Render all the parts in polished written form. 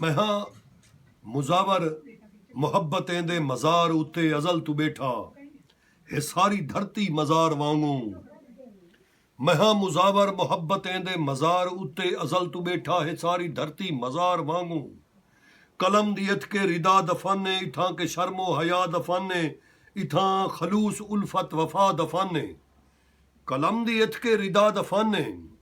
मैं हाँ मुजावर मुहब्बतें दे मज़ार उत्ते अज़ल तू बैठा है सारी धरती मज़ार वांगू। मैं हाँ मुजावर मुहब्बतें दे मज़ार उत्ते अज़ल तू बैठा है सारी धरती मज़ार वांगू। कलम दियत के रिदा दफाने इथां के शर्मो हया दफाने इथां खलूस उल्फत वफा दफाने। कलम दियत के रिदा दफाने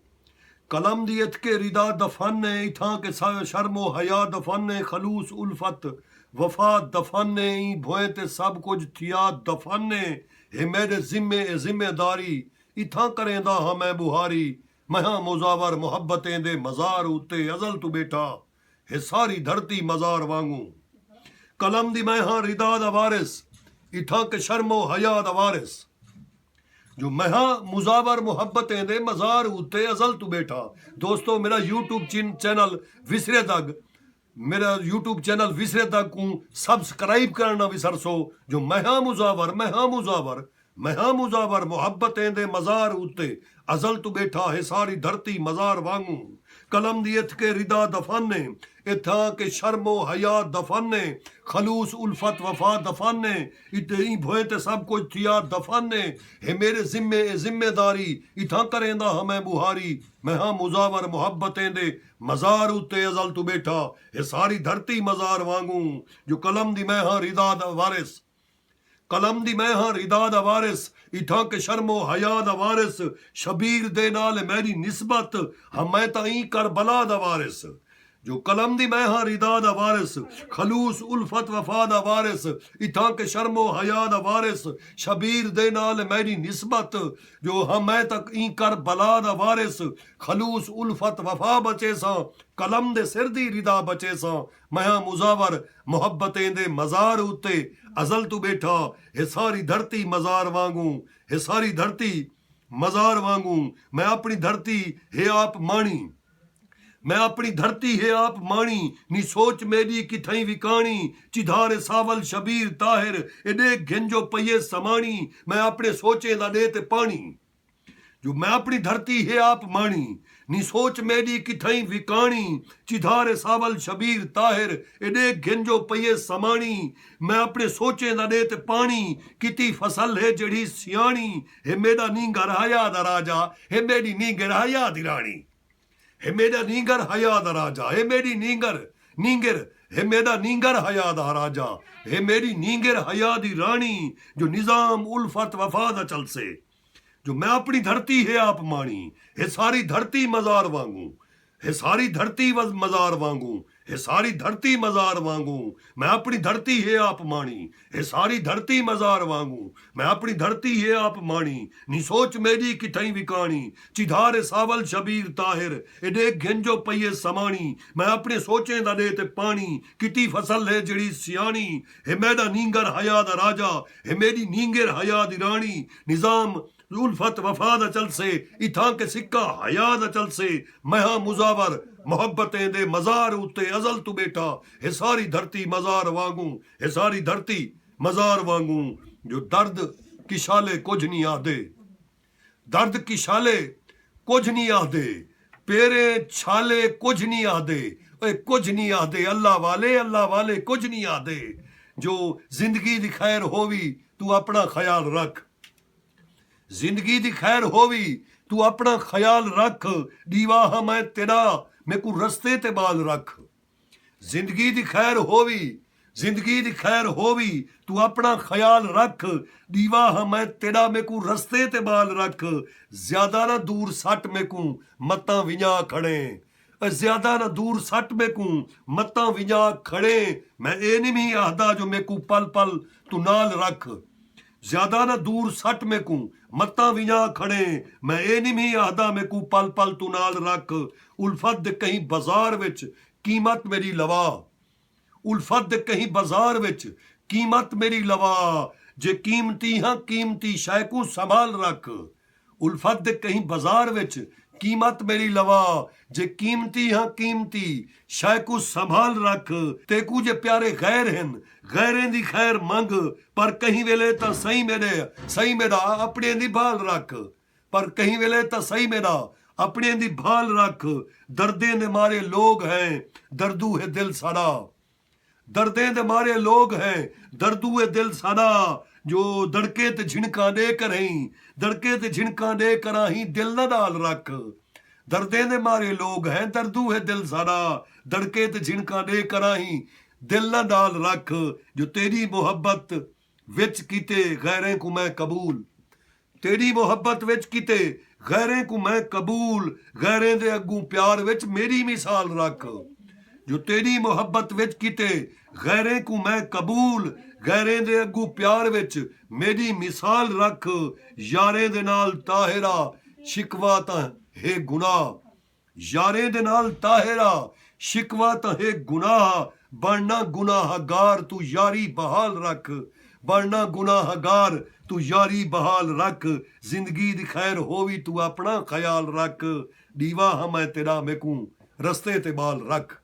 कलम दियत के रिदा दफाने इथां के शर्मो हया दफाने खलूस उल्फत वफा दफाने ई भोए ते सब कुछ थिया दफाने हे मेरे जिम्मे ए जिम्मेदारी इथां करेंदा हाँ मैं बुहारी। मैं हाँ मुजावर मुहब्बतें दे मज़ार उत्ते अज़ल तू बैठा है सारी धरती मज़ार वांगू। कलम दी मैं हाँ रिदा दा वारिस इथां के शर्मो हया दा वारिस। जो मैं हाँ मुजावर मुहब्बतें दे मज़ार उत्ते अज़ल तू बैठा। दोस्तों मेरा यूट्यूब चैनल विसरे तक मेरा यूट्यूब चैनल विसरे तक को सब्सक्राइब करना विसरसो। जो मैं हाँ मुजावर मुहब्बतें दे मज़ार उत्ते अज़ल तू बैठा है सारी धरती मज़ार वांगू। कलम दियत के रिदा दफाने इथां के शर्मो हया दफाने खलूस उल्फत वफा दफाने इतनी भोए ते सब कुछ थिया दफाने है मेरे जिम्मे ए जिम्मेदारी इथां करेंदा हमें बुहारी। मैं हाँ मुजावर मुहब्बतें दे मज़ार उत्ते अज़ल तू बैठा है सारी धरती मज़ार वांगू। जो कलम दी मैं हाँ रिदा दा वारिस कलम दी मैं हाँ रिदा दा वारिस इथां के शर्मो हया दा वारिस शबीर दे नाल मेरी निस्बत हम मैं ताई करबला दा वारिस। जो कलम दी मैं हाँ रिदा दा वारिस खलूस उल्फत वफा दा वारिस इथां के शर्मो हया दा वारिस शबीर दे नाल मेरी निस्बत जो हम मैं तक ई करबला दा वारिस खलूस उल्फत वफा बचे सा कलम दे सिर दी रिदा बचे सा। मैं हाँ मुजावर मुहब्बतें दे मज़ार उत्ते अज़ल तू बैठा है सारी धरती मज़ार वांगू है सारी धरती मज़ार वांगू। मैं अपनी धरती है आप माणी मैं अपनी धरती है आप माणी नी सोच मेरी किथई विकाणी चिधारे सावल शबीर ताहिर एडे घिंजो पये समाणी मैं अपने सोचे दा दे ते पानी। जो मैं अपनी धरती है आप माणी नी सोच मेरी किथई विकाणी चिधारे सावल शबीर ताहिर एडे घिंजो पये समाणी मैं अपने सोचे दा दे ते पानी किती फसल है जड़ी सियाणी है मेरा नींगर हया दा राजा है मेरी नींगर हया दी रानी है मेरा नींगर हया दा राजा है मेरी नींगर है मेरा नींगर हया दा राजा है मेरी नींगर हया दी रानी। जो निजाम उल्फत वफा दा चल से जो मैं अपनी धरती है आप माणी है सारी धरती मज़ार वांगू है सारी धरती मज़ार वांगू है सारी धरती मज़ार वांगू। मैं अपनी धरती है आप माणी है सारी धरती मज़ार वांगू मैं अपनी धरती है आप माणी नी सोच मेरी किथई विकाणी चिधारे सावल शबीर ताहिर एडे घिंजो पये समाणी मैं अपने सोचे दा दे ते पानी किती फसल है जड़ी सियाणी है मेरा नींगर हया दा राजा है मेरी नींगर हया दी रानी। निजाम उल्फत वफा दा चल से इथां के सिक्का हया दा चल से मैं हाँ मुजावर मुहब्बतें दे मज़ार उत्ते अज़ल तू बैठा है सारी धरती मज़ार वांगू है सारी धरती मज़ार वांगू। जो दर्द की शाले कुछ नहीं आदे दर्द की शाले कुछ नहीं आदे पेरे छाले कुछ नहीं आदे कुछ नहीं आदे अल्लाह वाले कुछ नहीं आदे। जो जिंदगी दी खैर होवी तू अपना ख्याल रख जिंदगी दी खैर होवी तू अपना ख्याल रख दीवाह मैं तेरा मैं को रस्ते ते बाल रख। जिंदगी दी खैर होवी तू अपना ख्याल रख दीवाह मैं तेरा मैं को रस्ते ते बाल रख। ज्यादा ना दूर सट में को मत्ता विजा खड़े ज्यादा ना दूर सट में को मत्ता विजा खड़े मैं ए नहीं आखदा जो मैं को पल पल तू नाल रख। ज्यादा ना दूर सट में को मत्ता विजा खड़े मैं ए नहीं आखदा मैं को पल पल तू नाल रख। उल्फत दे कहीं बाजार विच कीमत मेरी लवा उल्फत दे कहीं बाजार विच कीमत मेरी लवा जे कीमती हाँ कीमती शै को संभाल रख। उल्फत दे कहीं बाजार विच कीमत मेरी लवा जे कीमती हाँ कीमती शै को संभाल रख। तेकू जे प्यारे गैर हैं गैरें दी खैर मंग पर कहीं वेले तां सही मेरा अपने दी भाल रख पर कहीं वेले तां सही मेरा अपने दी भाल रख। दर्दे दे मारे लोग हैं, दर्दू है दिल साड़ा। दर्दे दे मारे लोग हैं, दर्दू है दिल साड़ा। जो दड़के ते झिणका दे करहीं, दड़के ते झिणका दे कराहीं, दिल ना डाल रख। दर्दे दे मारे लोग हैं, दर्दू है दिल साड़ा। दड़के ते झिणका दे कराहीं, दिल ना डाल रख। जो तेरी मोहब्बत विच कीते गैरें को मैं कबूल, तेरी मोहब्बत विच कीते गैरें को मैं कबूल। गैरें दे अगू प्यार विच मेरी मिसाल रख। जो तेरी मोहब्बत विच कीते गैरें को मैं कबूल। गैरें दे अगू प्यार विच मेरी मिसाल रख। यारें दे नाल ताहिरा शिकवा तां है गुनाह, यारें दे नाल ताहिरा शिकवा तां है गुनाह। बनना गुनाहगार तू यारी बहाल रख, बनना गुनाहगार तू यारी बहाल रख। जिंदगी दी खैर होवी तू अपना ख्याल रख। दीवा हाँ मैं तेरा मैकू रस्ते ते बाल रख।